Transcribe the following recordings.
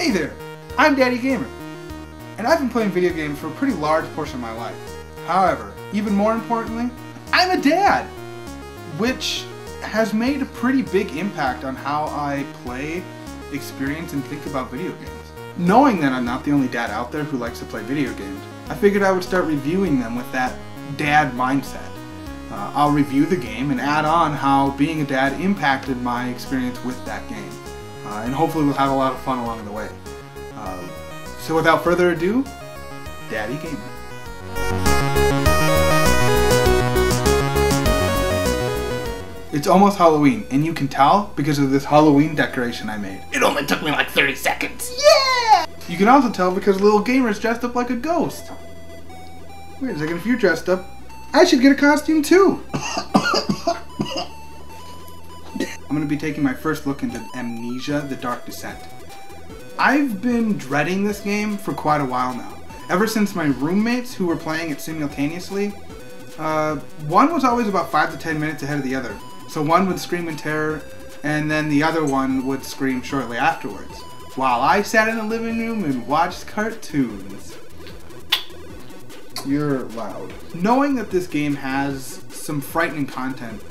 Hey there, I'm Daddy Gamer, and I've been playing video games for a pretty large portion of my life. However, even more importantly, I'm a dad, which has made a pretty big impact on how I play, experience, and think about video games. Knowing that I'm not the only dad out there who likes to play video games, I figured I would start reviewing them with that dad mindset. I'll review the game and add on how being a dad impacted my experience with that game. And hopefully we'll have a lot of fun along the way. So without further ado, Daddy Gamer. It's almost Halloween, and you can tell because of this Halloween decoration I made. It only took me like 30 seconds. Yeah! You can also tell because Lil Gamer is dressed up like a ghost. Wait a second, if you're dressed up, I should get a costume too. I'm going to be taking my first look into Amnesia The Dark Descent. I've been dreading this game for quite a while now. Ever since my roommates who were playing it simultaneously, one was always about 5 to 10 minutes ahead of the other. So one would scream in terror, and then the other one would scream shortly afterwards, while I sat in the living room and watched cartoons. You're loud. Knowing that this game has some frightening content,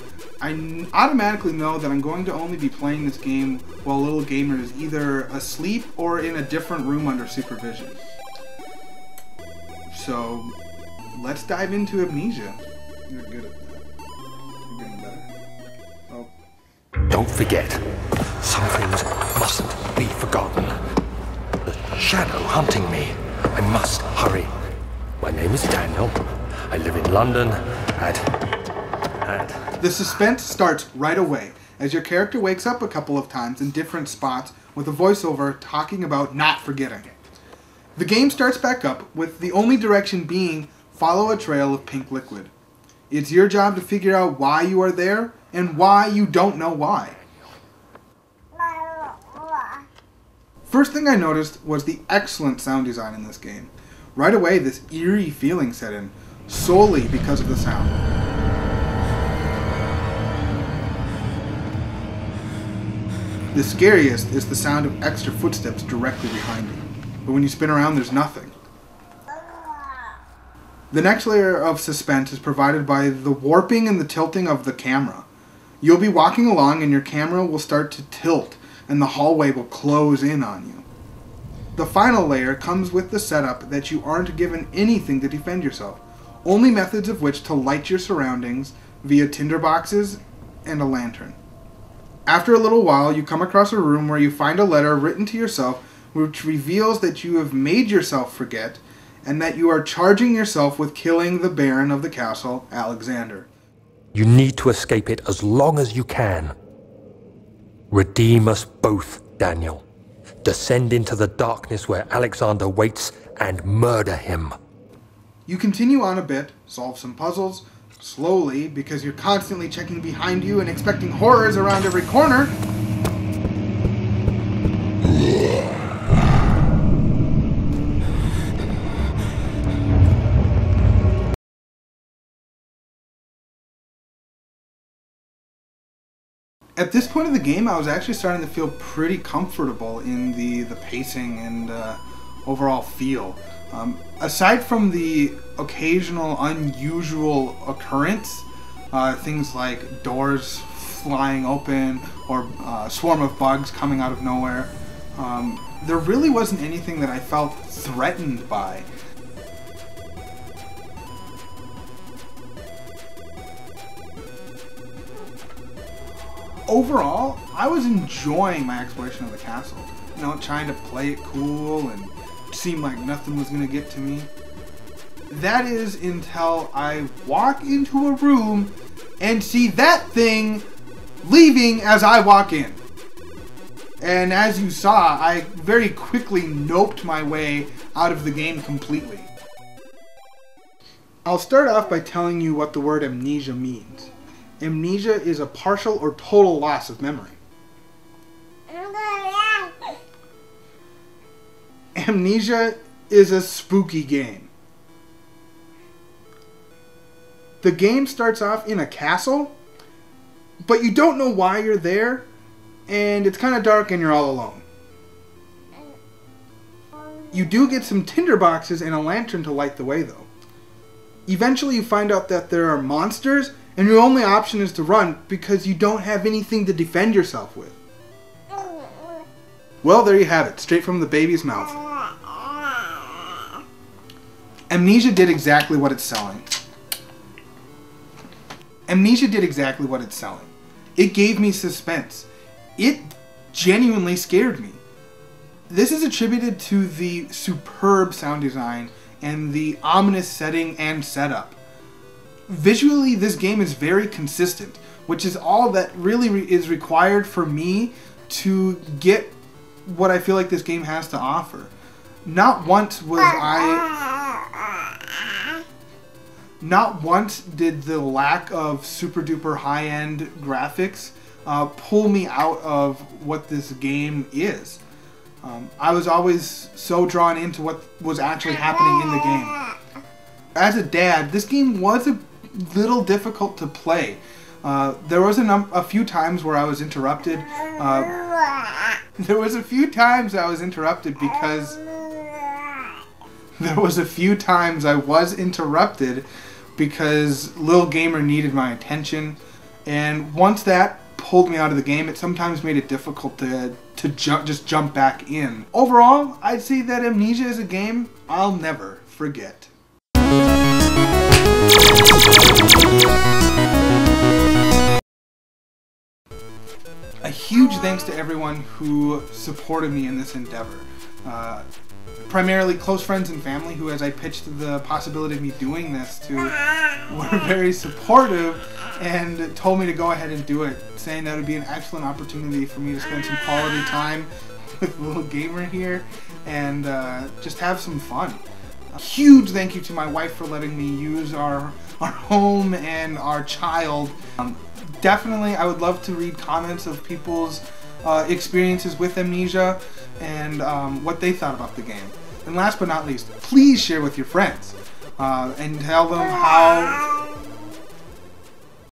I automatically know that I'm going to only be playing this game while Lil Gamer is either asleep or in a different room under supervision. So, let's dive into Amnesia. You're good at that. You're getting better. Oh. Don't forget, some things mustn't be forgotten. The shadow hunting me. I must hurry. My name is Daniel. I live in London The suspense starts right away as your character wakes up a couple of times in different spots with a voiceover talking about not forgetting. The game starts back up with the only direction being follow a trail of pink liquid. It's your job to figure out why you are there and why you don't know why. First thing I noticed was the excellent sound design in this game. Right away, this eerie feeling set in, solely because of the sound. The scariest is the sound of extra footsteps directly behind you. But when you spin around, there's nothing. The next layer of suspense is provided by the warping and the tilting of the camera. You'll be walking along and your camera will start to tilt and the hallway will close in on you. The final layer comes with the setup that you aren't given anything to defend yourself, only methods of which to light your surroundings via tinderboxes and a lantern. After a little while, you come across a room where you find a letter written to yourself which reveals that you have made yourself forget and that you are charging yourself with killing the Baron of the castle, Alexander. You need to escape it as long as you can. Redeem us both, Daniel. Descend into the darkness where Alexander waits and murder him. You continue on a bit, solve some puzzles, slowly because you're constantly checking behind you and expecting horrors around every corner. At this point of the game, I was actually starting to feel pretty comfortable in the pacing and overall feel. Aside from the occasional unusual occurrence, things like doors flying open or a swarm of bugs coming out of nowhere, there really wasn't anything that I felt threatened by. Overall, I was enjoying my exploration of the castle. You know, trying to play it cool and seem like nothing was going to get to me. That is until I walk into a room and see that thing leaving as I walk in. And as you saw, I very quickly noped my way out of the game completely. I'll start off by telling you what the word amnesia means. Amnesia is a partial or total loss of memory. Amnesia is a spooky game. The game starts off in a castle, but you don't know why you're there, and it's kind of dark and you're all alone. You do get some tinder boxes and a lantern to light the way though. Eventually you find out that there are monsters and your only option is to run because you don't have anything to defend yourself with. Well, there you have it, straight from the baby's mouth. Amnesia did exactly what it's selling. Amnesia did exactly what it's selling. It gave me suspense. It genuinely scared me. This is attributed to the superb sound design and the ominous setting and setup. Visually, this game is very consistent, which is all that really is required for me to get what I feel like this game has to offer. Not once did the lack of super duper high-end graphics pull me out of what this game is. I was always so drawn into what was actually happening in the game. As a dad, this game was a little difficult to play. There was a few times where I was interrupted. There was a few times I was interrupted because Lil Gamer needed my attention, and once that pulled me out of the game, it sometimes made it difficult to just jump back in. Overall, I'd say that Amnesia is a game I'll never forget. A huge thanks to everyone who supported me in this endeavor. Primarily close friends and family who, as I pitched the possibility of me doing this to, were very supportive and told me to go ahead and do it, saying that it would be an excellent opportunity for me to spend some quality time with Lil Gamer here and just have some fun. A huge thank you to my wife for letting me use our home and our child. Definitely, I would love to read comments of people's experiences with Amnesia and what they thought about the game. And last but not least, please share with your friends and tell them how